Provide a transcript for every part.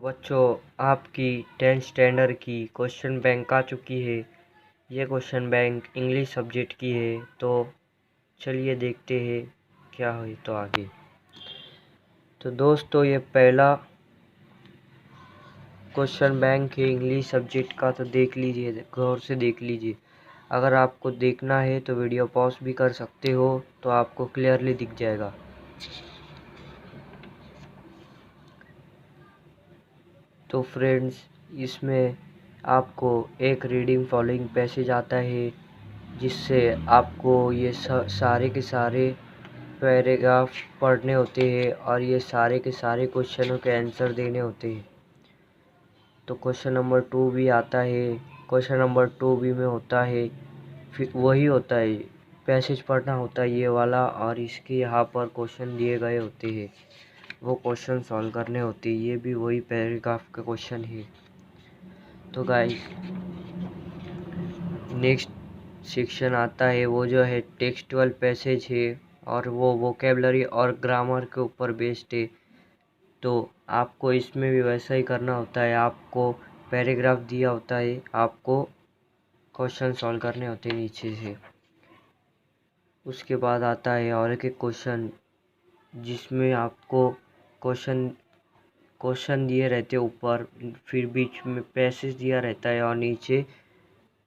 बच्चों, आपकी 10th standard की क्वेश्चन बैंक आ चुकी है। ये क्वेश्चन बैंक इंग्लिश सब्जेक्ट की है। तो चलिए देखते हैं क्या है तो आगे। तो दोस्तों, ये पहला क्वेश्चन बैंक है इंग्लिश सब्जेक्ट का। तो देख लीजिए, गौर से देख लीजिए। अगर आपको देखना है तो वीडियो पॉज भी कर सकते हो, तो आपको क्लियरली दिख जाएगा। तो फ्रेंड्स, इसमें आपको एक रीडिंग फॉलोइंग पैसेज आता है, जिससे आपको ये सारे के सारे पैराग्राफ पढ़ने होते हैं और ये सारे के सारे क्वेश्चनों के आंसर देने होते हैं। तो क्वेश्चन नंबर 2 भी आता है। क्वेश्चन नंबर 2 भी में होता है, फिर वही होता है, पैसेज पढ़ना होता है ये वाला, और इसके यहाँ पर क्वेश्चन दिए गए होते हैं, वो क्वेश्चन सॉल्व करने होते हैं। ये भी वही पैराग्राफ का क्वेश्चन है। तो गाइस, नेक्स्ट सेक्शन आता है, वो जो है टेक्सटुअल पैसेज है, और वो वोकेबलरी और ग्रामर के ऊपर बेस्ड है। तो आपको इसमें भी वैसा ही करना होता है। आपको पैराग्राफ दिया होता है, आपको क्वेश्चन सॉल्व करने होते हैं नीचे से। उसके बाद आता है और एक क्वेश्चन, जिसमें आपको क्वेश्चन दिए रहते हैं ऊपर, फिर बीच में पैसेज दिया रहता है, और नीचे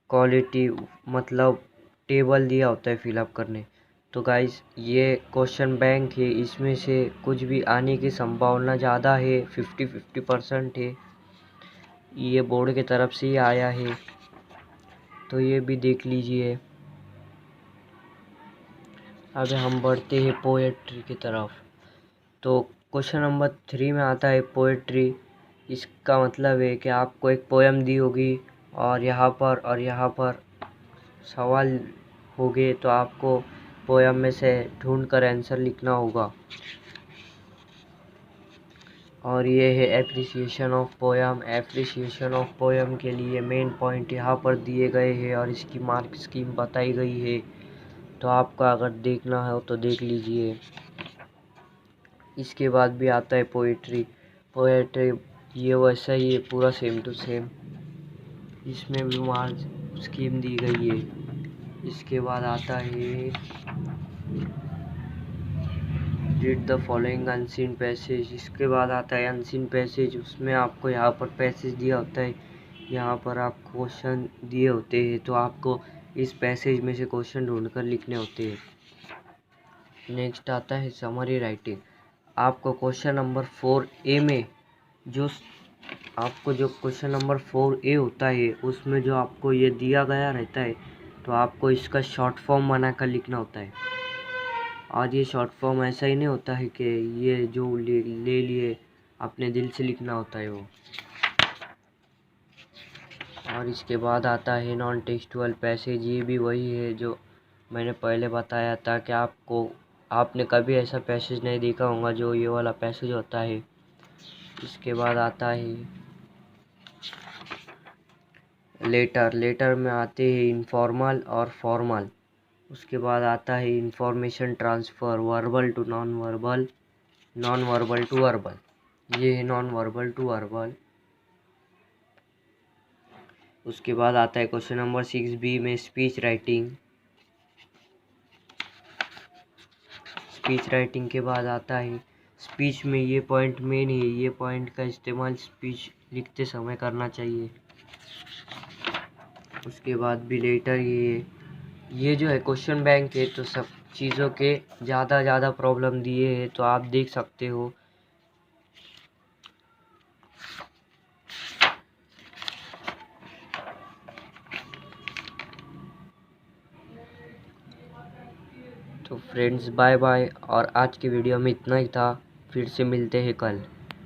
क्वालिटी मतलब टेबल दिया होता है फिलअप करने। तो गाइस, ये क्वेश्चन बैंक है, इसमें से कुछ भी आने की संभावना ज़्यादा है, 50-50% है। ये बोर्ड की तरफ से ही आया है, तो ये भी देख लीजिए। अब हम बढ़ते हैं पोएट्री की तरफ। तो क्वेश्चन नंबर 3 में आता है पोएट्री। इसका मतलब है कि आपको एक पोएम दी होगी, और यहाँ पर सवाल होंगे, तो आपको पोएम में से ढूंढ कर आंसर लिखना होगा। और ये है appreciation of poem. Appreciation of poem के लिए मेन पॉइंट यहाँ पर दिए गए हैं, और इसकी मार्क स्कीम बताई गई है। तो आपको अगर देखना है तो देख लीजिए। इसके बाद भी आता है पोएट्री। ये वैसा ही है, पूरा सेम टू सेम। इसमें भी मार्क स्कीम दी गई है। इसके बाद आता है read the following unseen passage. इसके बाद आता है अनसीन पैसेज। उसमें आपको यहाँ पर पैसेज दिया होता है, यहाँ पर आपको क्वेश्चन दिए होते हैं, तो आपको इस पैसेज में से क्वेश्चन ढूंढकर लिखने होते हैं। नेक्स्ट आता है समरी राइटिंग। आपको क्वेश्चन नंबर 4A में जो क्वेश्चन नंबर 4A होता है, उसमें जो आपको ये दिया गया रहता है, तो आपको इसका शॉर्ट फॉर्म बनाकर लिखना होता है। और ये शॉर्ट फॉर्म ऐसा ही नहीं होता है कि ये जो ले लिए अपने दिल से लिखना होता है वो। और इसके बाद आता है नॉन टेक्सटुअल पैसेज। ये भी वही है जो मैंने पहले बताया था कि आपने कभी ऐसा पैसेज नहीं देखा होगा जो ये वाला पैसेज होता है। इसके बाद आता है लेटर। लेटर में आते हैं इनफॉर्मल और फॉर्मल। उसके बाद आता है information transfer, verbal to non verbal, non verbal to verbal. ये है नॉन वर्बल टू वर्बल। उसके बाद आता है क्वेश्चन नंबर 6B में स्पीच राइटिंग। स्पीच राइटिंग के बाद आता है स्पीच में ये पॉइंट मेन है, ये पॉइंट का इस्तेमाल स्पीच लिखते समय करना चाहिए। उसके बाद भी लेटर ये जो है क्वेश्चन बैंक है, तो सब चीज़ों के ज़्यादा प्रॉब्लम दिए हैं, तो आप देख सकते हो। तो फ्रेंड्स, बाय बाय। और आज की वीडियो में इतना ही था। फिर से मिलते हैं कल।